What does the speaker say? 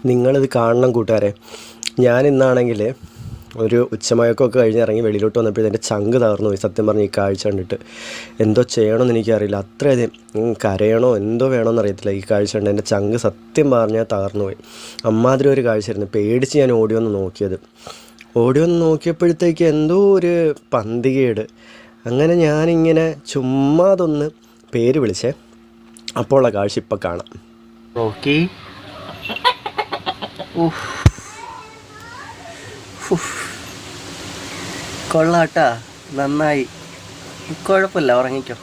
നിങ്ങളിത് കാണണം കൂട്ടുകാരെ. ഞാനിന്നാണെങ്കിൽ ഒരു ഉച്ചമയക്കമൊക്കെ കഴിഞ്ഞിറങ്ങി വെളിയിലോട്ട് വന്നപ്പോൾ എൻ്റെ ചങ്ക് തകർന്നു പോയി. സത്യം പറഞ്ഞ് ഈ കാഴ്ച കണ്ടിട്ട് എന്തോ ചെയ്യണമെന്ന് എനിക്കറിയില്ല. അത്രയധികം കരയണോ എന്തോ വേണമെന്നറിയത്തില്ല. ഈ കാഴ്ച കണ്ട് എൻ്റെ ചങ്ക് സത്യം പറഞ്ഞാൽ തകർന്നു പോയി. അമ്മാതിരി ഒരു കാഴ്ചയായിരുന്നു. പേടിച്ച് ഞാൻ ഓടി വന്ന് നോക്കിയത്. ഓടി വന്ന് നോക്കിയപ്പോഴത്തേക്ക് എന്തോ ഒരു പന്തികേട്. അങ്ങനെ ഞാനിങ്ങനെ ചുമ്മാ അതൊന്ന് പേര് വിളിച്ചേ. അപ്പോൾ ഉള്ള കാഴ്ച ഇപ്പം കാണാം. ഓക്കെ, കൊള്ളാട്ടാ, നന്നായി, കുഴപ്പമില്ല, ഉറങ്ങിക്കോ.